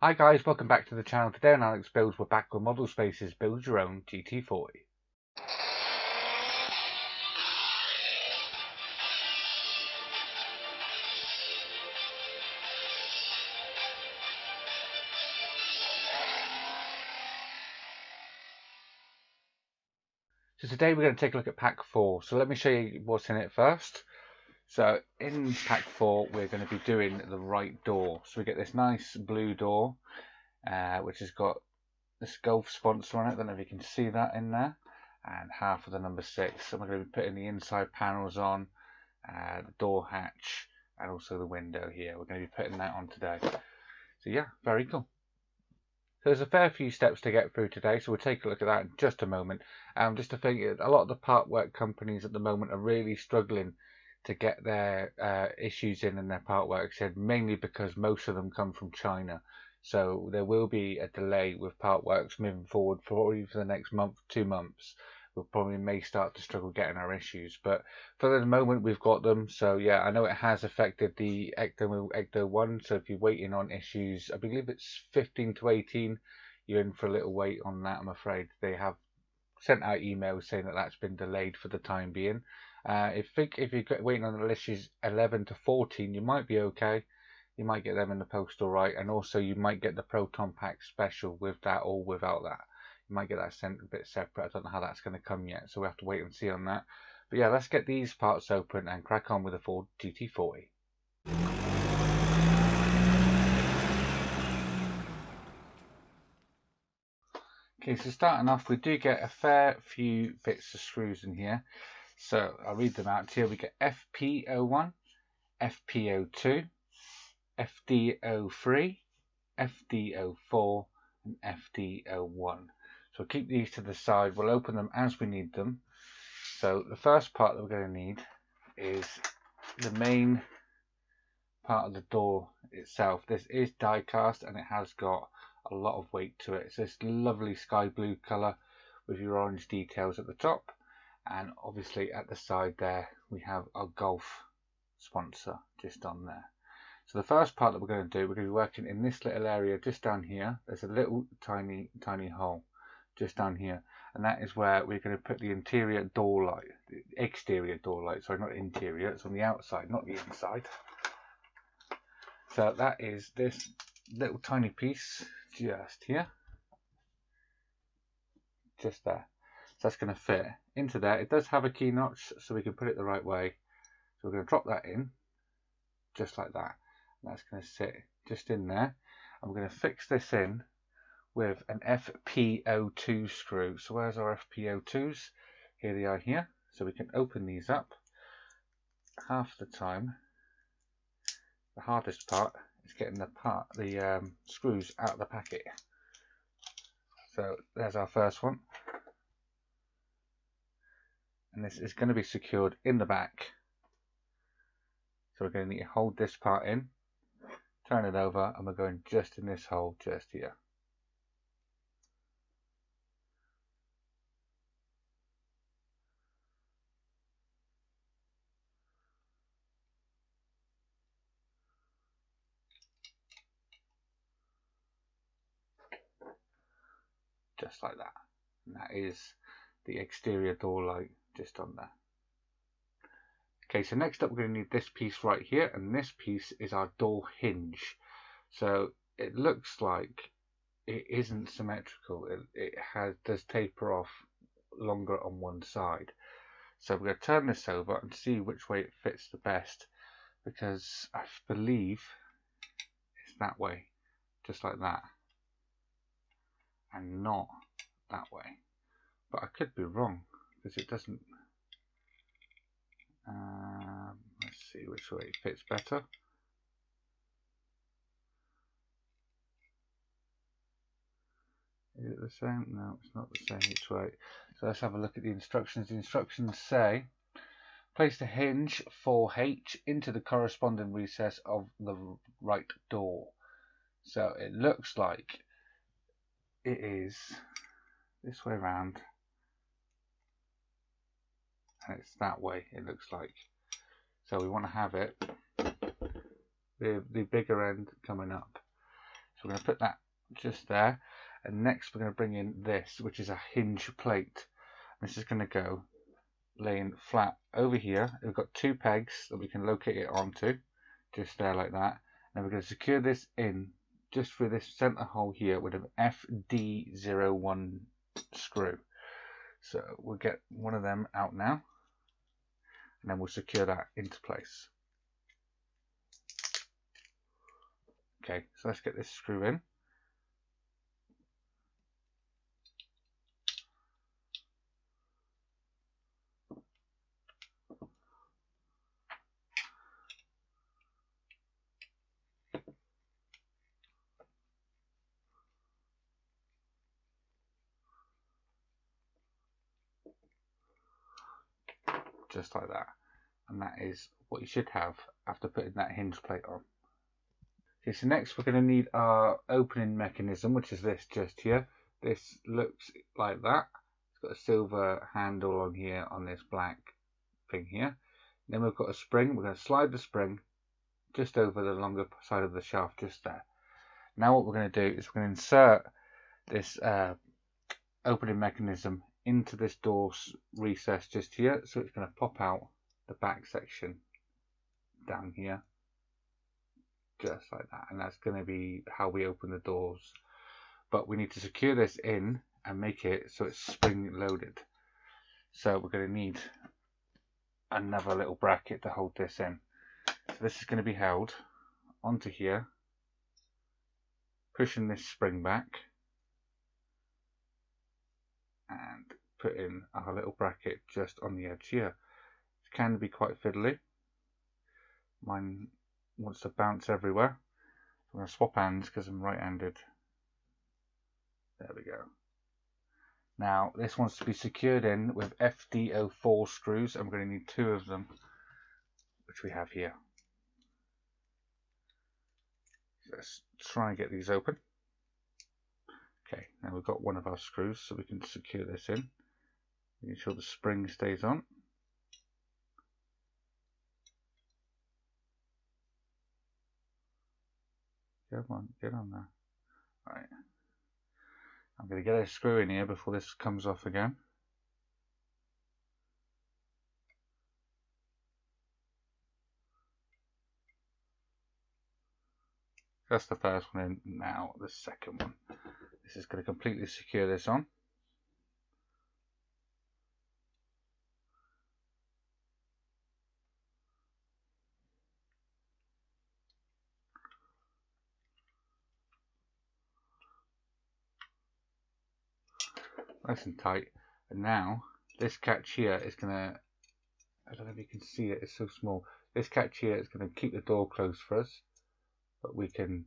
Hi guys, welcome back to the channel. Today on Alex Builds, we're back with Model Space's Build Your Own GT40. So today we're going to take a look at pack 4. So let me show you what's in it first. So in pack 4 we're going to be doing the right door. So we get this nice blue door which has got this Golf sponsor on it. I don't know if you can see that in there. And half of the number 6. So we're going to be putting the inside panels on, the door hatch, and also the window here. We're going to be putting that on today. So yeah, very cool. So there's a fair few steps to get through today, so we'll take a look at that in just a moment. Just to think, a lot of the part work companies at the moment are really struggling to get their issues in their part works in, mainly because most of them come from China. So there will be a delay with part works moving forward for the next month, 2 months. We probably may start to struggle getting our issues, but for the moment we've got them. So yeah, I know it has affected the Ecto 1, so if you're waiting on issues, I believe it's 15 to 18, you're in for a little wait on that. I'm afraid they have sent out emails saying that that's been delayed for the time being. If you're waiting on the issues 11 to 14, you might be okay. You might get them in the post all right, and also you might get the Proton Pack special with that or without that. You might get that sent a bit separate. I don't know how that's going to come yet, so we have to wait and see on that. But yeah, let's get these parts open and crack on with the Ford GT40. Okay, so starting off, we do get a fair few bits of screws in here. So I'll read them out to you. We get FP01, FP02, FD03, FD04, and FD01. So we'll keep these to the side. We'll open them as we need them. So the first part that we're going to need is the main part of the door itself. This is die cast and it has got a lot of weight to it. It's this lovely sky blue colour with your orange details at the top, and obviously at the side there we have our Golf sponsor just on there. So the first part that we're going to do, we're going to be working in this little area just down here. There's a little tiny hole just down here, and that is where we're going to put the interior door light, the exterior door light, sorry, not interior, it's on the outside, not the inside. So that is this little tiny piece just here, just there. So that's going to fit into there. It does have a key notch, so we can put it the right way. So we're going to drop that in, just like that. And that's going to sit just in there. And we're going to fix this in with an FP02 screw. So where's our FP02s? Here they are here. So we can open these up. Half the time, the hardest part is getting the screws out of the packet. So there's our first one. And this is going to be secured in the back. So we're going to need to hold this part in, turn it over, and we're going just in this hole just here. Just like that. And that is the exterior door light just on there. Okay, so next up we're going to need this piece right here, and this piece is our door hinge. So it looks like it isn't symmetrical. It does taper off longer on one side. So we're going to turn this over and see which way it fits the best, because I believe it's that way, just like that, and not that way. But I could be wrong, because it doesn't. Let's see which way it fits better. Is it the same? No, it's not the same each way. So let's have a look at the instructions. The instructions say, place the hinge 4H into the corresponding recess of the right door. So it looks like it is this way around, and it's that way, it looks like. So we want to have it the bigger end coming up. So we're going to put that just there. And next we're going to bring in this, which is a hinge plate. This is going to go laying flat over here. We've got 2 pegs that we can locate it onto, just there like that. And we're going to secure this in just through this center hole here with an FD01 screw. So we'll get one of them out now, and then we'll secure that into place. Okay, so let's get this screw in. Just like that. And that is what you should have after putting that hinge plate on. Okay, so next we're going to need our opening mechanism, which is this just here. This looks like that. It's got a silver handle on here on this black thing here. Then we've got a spring. We're going to slide the spring just over the longer side of the shaft just there. Now what we're going to do is we're going to insert this opening mechanism into this door recess just here. So it's going to pop out the back section down here. Just like that, and that's going to be how we open the doors. But we need to secure this in and make it so it's spring loaded. So we're going to need another little bracket to hold this in. So this is going to be held onto here, pushing this spring back, and put in our little bracket just on the edge here. It can be quite fiddly. Mine wants to bounce everywhere. I'm going to swap hands because I'm right-handed. There we go. Now this wants to be secured in with FD04 screws. I'm going to need 2 of them, which we have here. So let's try and get these open. Okay, now we've got one of our screws, so we can secure this in. Making sure the spring stays on. Come on, get on there. Right. I'm going to get a screw in here before this comes off again. That's the first one in. Now the second one. This is going to completely secure this on. Nice and tight. And now this catch here is going to, I don't know if you can see it, it's so small. This catch here is going to keep the door closed for us, but we can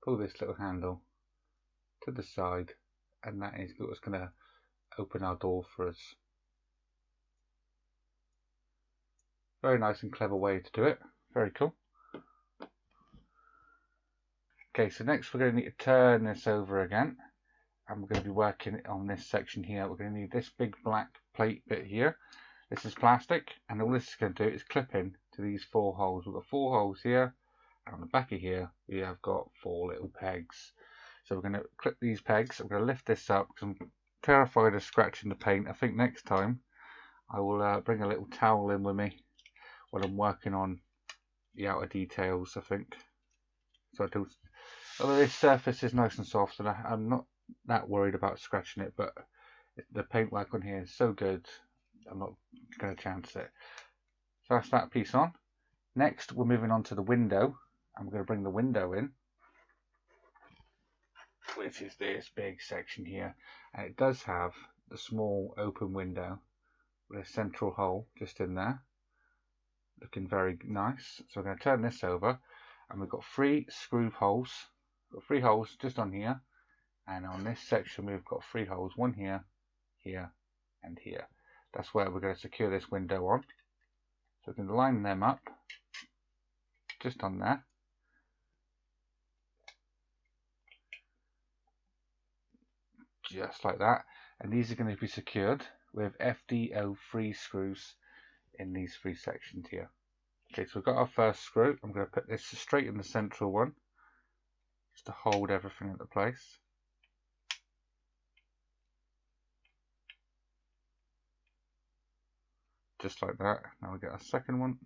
pull this little handle to the side, and that is what's going to open our door for us. Very nice and clever way to do it. Very cool. Okay, so next we're going to need to turn this over again, and we're going to be working on this section here. We're going to need this big black plate bit here. This is plastic, and all this is going to do is clip in to these 4 holes. We've got 4 holes here, and on the back of here we have got 4 little pegs. So we're going to clip these pegs. I'm going to lift this up because I'm terrified of scratching the paint. I think next time I will bring a little towel in with me when I'm working on the outer details, I think. So I do. Although this surface is nice and soft, and I'm not that worried about scratching it, but the paintwork on here is so good, I'm not going to chance it. So that's that piece on. Next, we're moving on to the window, and we're going to bring the window in, which is this big section here. And it does have the small open window with a central hole just in there, looking very nice. So we're going to turn this over, and we've got 3 screw holes. We've got 3 holes just on here, and on this section we've got 3 holes, one here, here, and here. That's where we're going to secure this window on. So we can line them up just on there. Just like that. And these are going to be secured with FD03 screws in these 3 sections here. Okay, so we've got our first screw. I'm going to put this straight in the central one. just to hold everything into place. Just like that. Now we get our second one.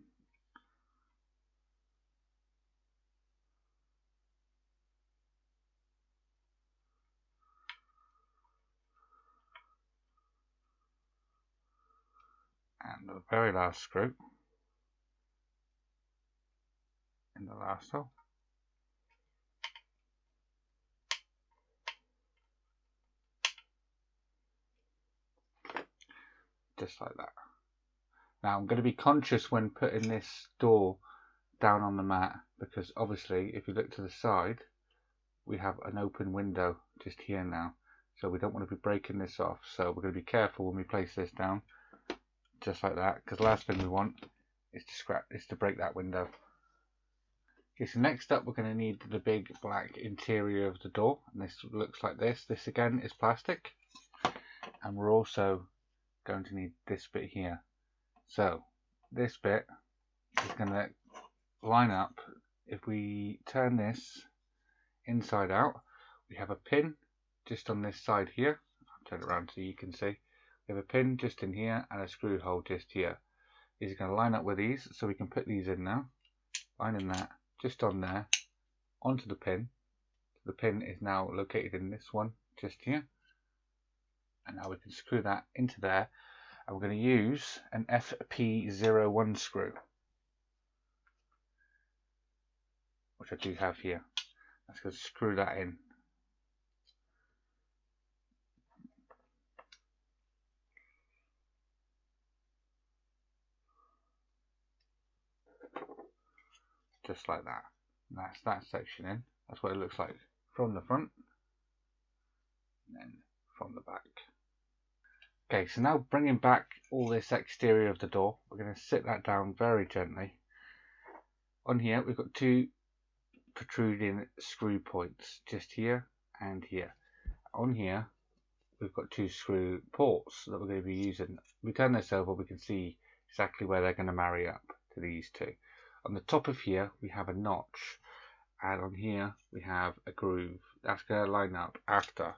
And the very last screw in the last hole. Just like that. Now I'm going to be conscious when putting this door down on the mat, because obviously if you look to the side we have an open window just here now, so we don't want to be breaking this off, so we're going to be careful when we place this down, just like that, because the last thing we want is to break that window. Okay, so next up we're going to need the big black interior of the door, and this looks like this. This again is plastic, and we're also going to need this bit here. So this bit is going to line up. If we turn this inside out, we have a pin just on this side here. I'll turn it around so you can see. We have a pin just in here and a screw hole just here. These are going to line up with these, so we can put these in now. Lining that just on there, onto the pin. The pin is now located in this one just here. And now we can screw that into there. And we're going to use an FP01 screw, which I do have here. Let's go screw that in. Just like that. And that's that section in. That's what it looks like from the front and then from the back. Okay, so now bringing back all this exterior of the door, we're going to sit that down very gently. On here we've got two protruding screw points, just here and here. On here we've got two screw ports that we're going to be using. We turn this over, we can see exactly where they're going to marry up to these two. On the top of here we have a notch, and on here we have a groove. That's going to line up after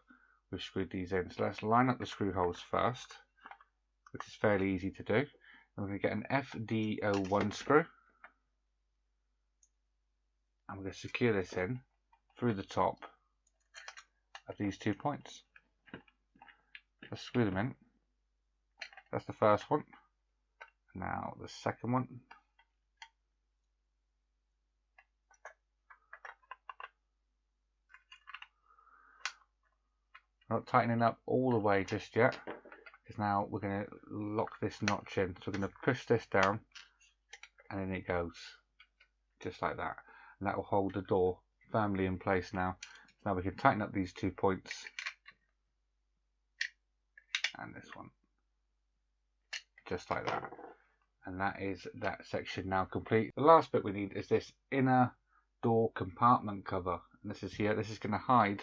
we've screwed these in. So let's line up the screw holes first, which is fairly easy to do. And we're going to get an FD01 screw, and we're going to secure this in through the top of these 2 points. Let's screw them in. That's the first one. Now the second one. We're not tightening up all the way just yet, because now we're going to lock this notch in. So we're going to push this down, and then it goes just like that, and that will hold the door firmly in place now. So now we can tighten up these 2 points and this one, just like that, and that is that section now complete. The last bit we need is this inner door compartment cover, and this is here. This is going to hide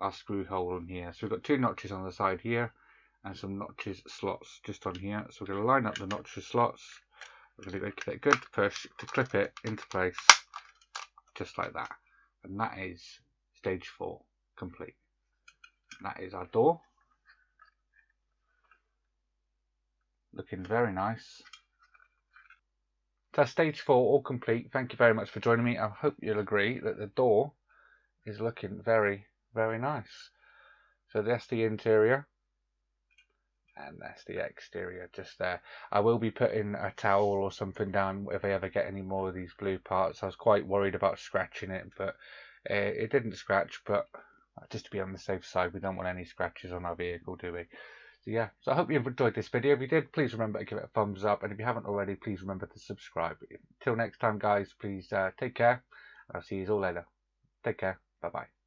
our screw hole in here. So we've got 2 notches on the side here and some notches slots just on here. So we're going to line up the notches slots. We're going to give it a good push to clip it into place just like that, and that is stage 4 complete. And that is our door, looking very nice. That's stage 4 all complete. Thank you very much for joining me. I hope you'll agree that the door is looking very nice. So that's the interior, and that's the exterior just there. I will be putting a towel or something down if I ever get any more of these blue parts. I was quite worried about scratching it, but it didn't scratch. But just to be on the safe side, we don't want any scratches on our vehicle, do we? So yeah, so I hope you've enjoyed this video. If you did, please remember to give it a thumbs up, and if you haven't already, please remember to subscribe. Till next time guys, please take care. I'll see you all later. Take care. Bye bye.